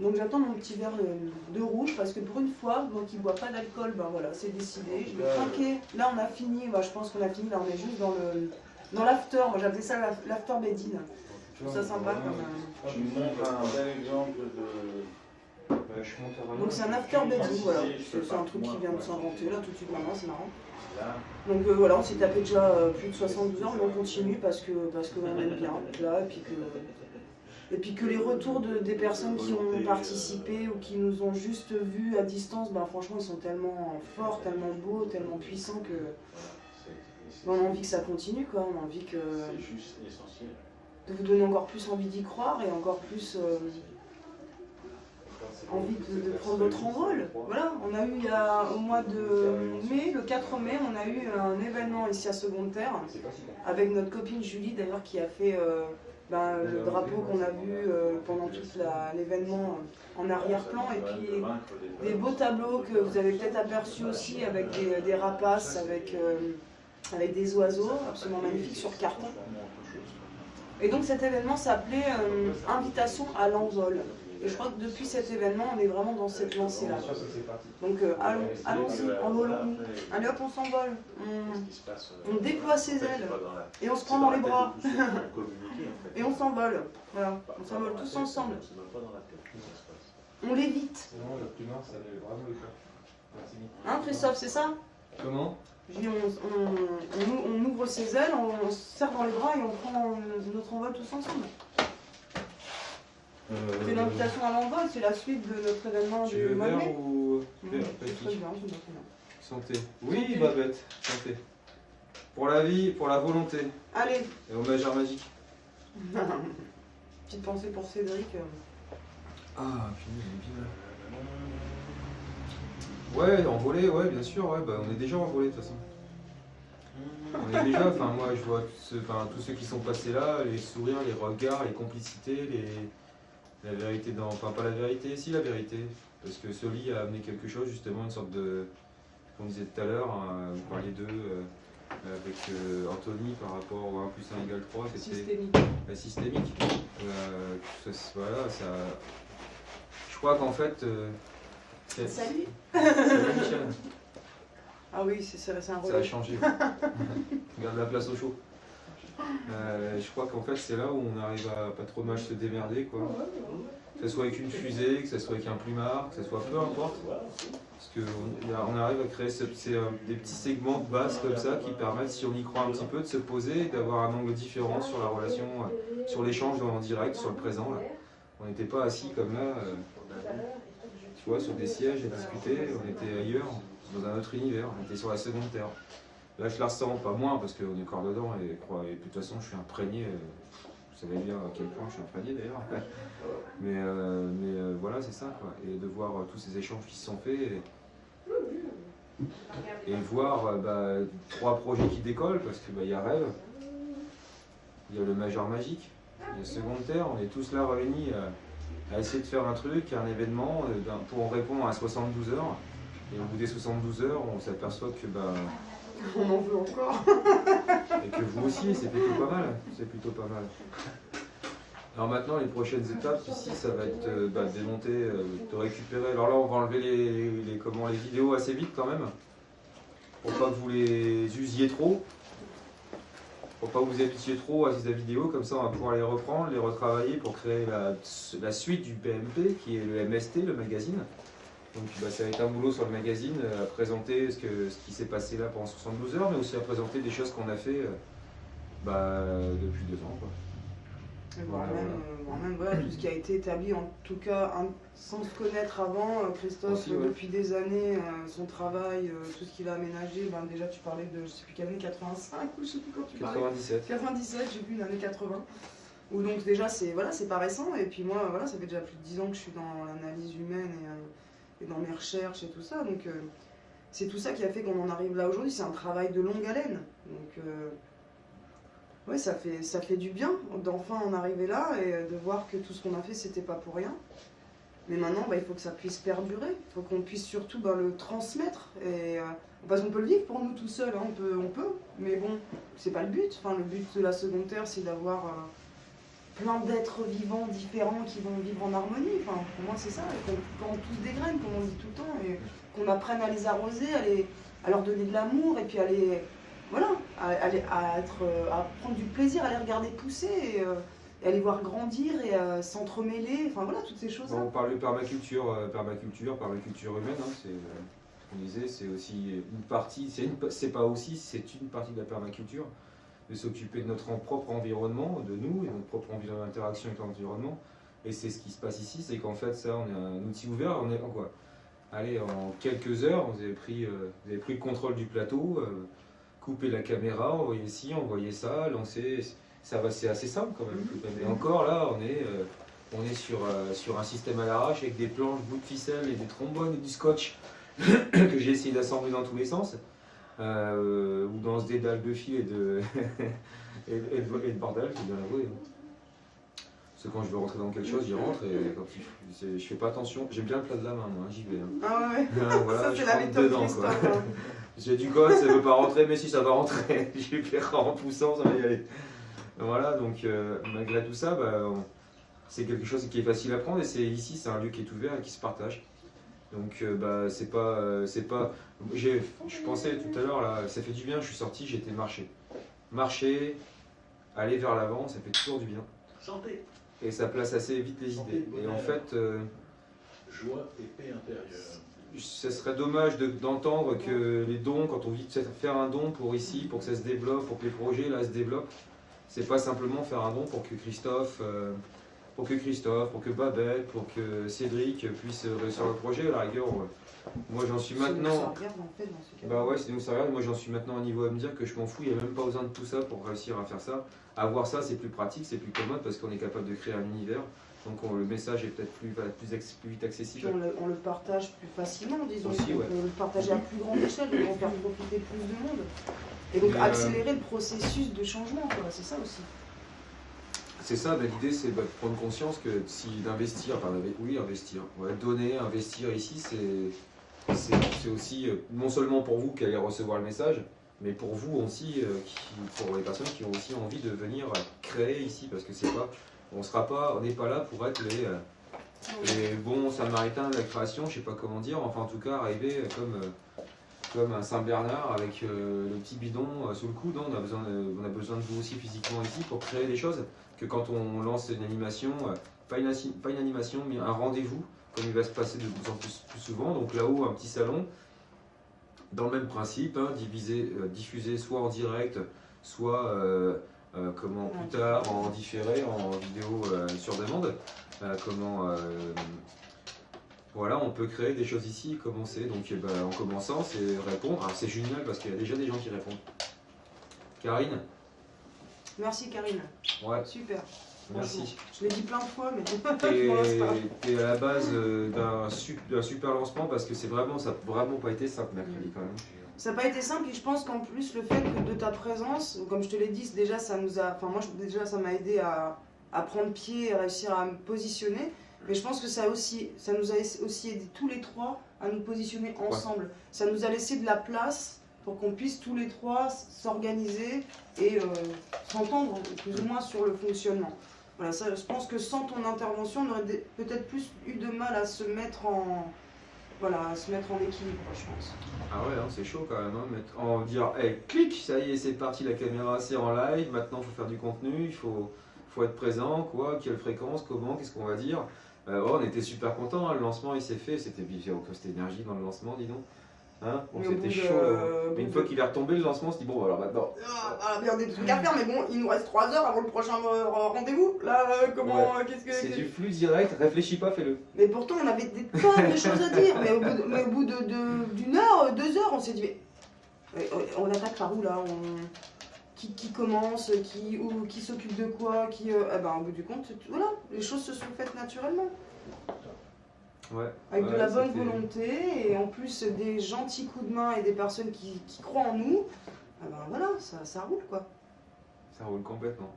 Donc j'attends mon petit verre de rouge parce que pour une fois, moi qui ne bois pas d'alcool, ben voilà, c'est décidé. Je vais trinquer. Là on a fini, je pense qu'on a fini, là on est juste dans l'after. Moi j'appelais ça l'after bed-in. Je trouve ça sympa comme... Tu montres un bel exemple de... Donc c'est un after bed-in, voilà. C'est un truc qui vient de s'inventer là tout de suite maintenant, c'est marrant. Donc voilà, on s'est tapé déjà plus de 72 heures, mais on continue parce que on aime bien là, et puis que les retours des personnes qui ont participé ou qui nous ont juste vus à distance, ben franchement ils sont tellement forts, tellement beaux, tellement puissants que on a envie que ça continue quoi, on a envie de vous donner encore plus envie d'y croire et encore plus envie de prendre votre envol. Voilà, on a eu au mois de mai, le 4 mai, on a eu un événement ici à Seconde Terre avec notre copine Julie d'ailleurs qui a fait le drapeau qu'on a vu pendant tout l'événement en arrière-plan et puis des beaux tableaux que vous avez peut-être aperçus aussi avec des rapaces, avec des oiseaux absolument magnifiques sur carton. Et donc cet événement s'appelait Invitation à l'envol. Et je crois que depuis cet événement, on est vraiment dans cette lancée-là. Donc allons-y, envolons-nous. Allez hop, on s'envole. On déploie ses ailes. Et on se prend dans les bras. Et on s'envole. Voilà, on s'envole tous ensemble. On l'évite. Hein, Christophe, c'est ça? Comment? Je dis, on ouvre ses ailes, on se serre dans les bras et on prend notre envol tous ensemble. C'est l'invitation à l'envol, c'est la suite de notre événement du mois de mai. C'est très bien. Santé. Oui, Babette, santé. Pour la vie, pour la volonté. Allez. Et au majeur magique. Petite pensée pour Cédric. Ah, putain, ouais, envolé, ouais, bien sûr, ouais, on est déjà envolé de toute façon. On est déjà, moi je vois tous ceux qui sont passés là, les sourires, les regards, les complicités, la vérité pas la vérité, si la vérité. Parce que Soli a amené quelque chose, justement, une sorte de, comme on disait tout à l'heure, vous parliez d'eux, avec Anthony par rapport au 1 plus 1 égale 3, c'était la systémique. Voilà, ça... Je crois qu'en fait... Salut. Salut Michel. Ah oui, c'est un relais. Ça a changé. Regarde la place au chaud. Je crois qu'en fait c'est là où on arrive à pas trop mal se démerder quoi. Que ce soit avec une fusée, que ce soit avec un plumard, que ce soit peu importe. Parce qu'on arrive à créer des petits segments de base comme ça qui permettent, si on y croit un petit peu, de se poser et d'avoir un angle différent sur la relation, sur l'échange en direct, sur le présent. Là. On n'était pas assis comme là, tu vois, sur des sièges à discuter, on était ailleurs, dans un autre univers, on était sur la seconde terre. Là, je la ressens, pas moins, parce qu'on est encore dedans, et de toute façon, je suis imprégné. Vous savez bien à quel point je suis imprégné d'ailleurs. Mais voilà, c'est ça, quoi. Et de voir tous ces échanges qui se sont faits, et voir 3 projets qui décollent, parce qu'il y a Rêve, il y a le Majeur Magique, il y a Seconde Terre, on est tous là réunis à essayer de faire un truc, un événement, pour répondre à 72 heures. Et au bout des 72 heures, on s'aperçoit que on en veut encore. Et que vous aussi, c'est plutôt pas mal. C'est plutôt pas mal. Alors maintenant, les prochaines étapes ici, ça va être de démonter, de récupérer. Alors là, on va enlever les vidéos assez vite quand même, pour pas que vous les usiez trop, pour pas que vous habituiez trop à ces vidéos. Comme ça, on va pouvoir les reprendre, les retravailler pour créer la suite du PMP, qui est le MST, le magazine. Donc ça va être un boulot sur le magazine, à présenter ce qui s'est passé là pendant 72 heures, mais aussi à présenter des choses qu'on a fait depuis 2 ans. Quoi. Et voire même voilà, tout ce qui a été établi, en tout cas sans se connaître avant, Christophe, aussi, ouais. Depuis des années, son travail, tout ce qu'il a aménagé, déjà tu parlais de, je sais plus quelle année, 85 ou je sais plus quand tu parlais. 97, j'ai vu l'année 80. Où donc déjà c'est pas récent, et puis moi voilà, ça fait déjà plus de 10 ans que je suis dans l'analyse humaine et dans mes recherches et tout ça, donc c'est tout ça qui a fait qu'on en arrive là aujourd'hui, c'est un travail de longue haleine, donc ouais, ça fait du bien d'enfin en arriver là et de voir que tout ce qu'on a fait c'était pas pour rien, mais maintenant il faut que ça puisse perdurer, il faut qu'on puisse surtout le transmettre, et parce qu'on peut le vivre pour nous tout seul, hein, on peut, mais bon, c'est pas le but, le but de la Seconde Terre c'est d'avoir plein d'êtres vivants différents qui vont vivre en harmonie. Enfin, pour moi, c'est ça, qu'on plante tous des graines, comme on dit tout le temps, et qu'on apprenne à les arroser, à leur donner de l'amour, et puis voilà, à prendre du plaisir, à les regarder pousser, et à les voir grandir, et à s'entremêler, enfin voilà, toutes ces choses-là. On parle de permaculture humaine, hein, c'est ce qu'on disait, c'est aussi une partie, c'est pas aussi, c'est une partie de la permaculture, de s'occuper de notre propre environnement, de nous, et notre propre interaction avec l'environnement. Et c'est ce qui se passe ici, c'est qu'en fait, ça, on est un outil ouvert, on est en quoi? Allez, en quelques heures, vous avez pris le contrôle du plateau, coupé la caméra, envoyé ci, envoyé ça, lancé, c'est assez simple quand même. Et encore là, on est sur un système à l'arrache avec des planches, bouts de ficelle et des trombones et du scotch que j'ai essayé d'assembler dans tous les sens. Ou dans ce dédale de fil et de, et de bordel, je dois l'avouer. Parce que quand je veux rentrer dans quelque chose, j'y rentre et quand je fais pas attention. J'aime bien le plat de la main, moi, j'y vais. Hein. Ah ouais, voilà, ça c'est la méthode dedans, Christophe. J'ai du code, ça veut pas rentrer, mais si ça va rentrer, je vais faire en poussant, ça va y aller. Voilà, donc malgré tout ça, c'est quelque chose qui est facile à prendre et ici c'est un lieu qui est ouvert et qui se partage. Donc c'est pas, je pensais tout à l'heure là, ça fait du bien, je suis sorti, j'ai été marcher, aller vers l'avant, ça fait toujours du bien. Santé. Et ça place assez vite les idées. Et en fait, joie et paix intérieure. Ce serait dommage d'entendre que les dons, quand on dit de faire un don pour ici, pour que ça se développe, pour que les projets là se développent, c'est pas simplement faire un don pour que Christophe, pour que Babette, pour que Cédric puisse réussir le projet. À la rigueur, moi j'en suis maintenant. Bah ouais, c'est nous ça regarde. Moi j'en suis maintenant au niveau à me dire que je m'en fous, il n'y a même pas besoin de tout ça pour réussir à faire ça. Avoir ça, c'est plus pratique, c'est plus commode parce qu'on est capable de créer un univers. Donc le message est peut-être plus vite accessible. On le partage plus facilement, disons. Aussi, ouais. On peut le partager à plus grande échelle, donc on faire profiter plus de monde. Et donc accélérer le processus de changement, c'est ça aussi. C'est ça, l'idée c'est de prendre conscience que si d'investir, investir, ouais, donner, investir ici, c'est aussi non seulement pour vous qui allez recevoir le message, mais pour vous aussi, pour les personnes qui ont aussi envie de venir créer ici, parce que on n'est pas là pour être les bons samaritains de la création, je sais pas comment dire, enfin en tout cas arriver comme un Saint-Bernard avec le petit bidon sous le coude. On a besoin de vous aussi physiquement ici pour créer des choses, que quand on lance une animation, pas une animation mais un rendez-vous, comme il va se passer de plus en plus souvent. Donc là-haut, un petit salon, dans le même principe, hein, diffusé soit en direct, soit plus tard en différé, en vidéo sur demande. Voilà, on peut créer des choses ici, commencer. Donc en commençant, c'est répondre. Alors c'est génial parce qu'il y a déjà des gens qui répondent. Karine. Merci Karine. Ouais. Super. Merci. Je l'ai dit plein de fois, mais t'es à la base d'un super lancement parce que ça n'a vraiment pas été simple mercredi quand même. Ça n'a pas été simple et je pense qu'en plus le fait que de ta présence, comme je te l'ai dit, déjà ça m'a aidé à prendre pied et à réussir à me positionner. Mais je pense que ça nous a aussi aidé tous les trois à nous positionner ensemble. Ouais. Ça nous a laissé de la place pour qu'on puisse tous les trois s'organiser et s'entendre plus ou moins sur le fonctionnement. Voilà, ça, je pense que sans ton intervention, on aurait peut-être plus eu de mal à se mettre en équilibre, je pense. Ah ouais, hein, c'est chaud quand même. Hein, dire, hey, clic, ça y est, c'est parti, la caméra c'est en live, maintenant il faut faire du contenu, il faut être présent, quelle fréquence, comment, qu'est-ce qu'on va dire. On était super contents, hein, le lancement il s'est fait, c'était énergie dans le lancement, dis donc. Hein, bon, c'était chaud. Mais une fois qu'il est retombé, le lancement, on se dit bon, alors maintenant. Il y a des trucs à faire, mais bon, il nous reste 3 heures avant le prochain rendez-vous. Là, qu'est-ce que. C'est du flux direct, réfléchis pas, fais-le. Mais pourtant, on avait des tonnes de choses à dire. Mais au bout d'une heure, 2 heures, on s'est dit mais, on attaque par où là qui commence, qui s'occupe de quoi, au bout du compte, voilà, les choses se sont faites naturellement. Ouais, avec de la bonne volonté et en plus des gentils coups de main et des personnes qui croient en nous, voilà, ça roule quoi. Ça roule complètement.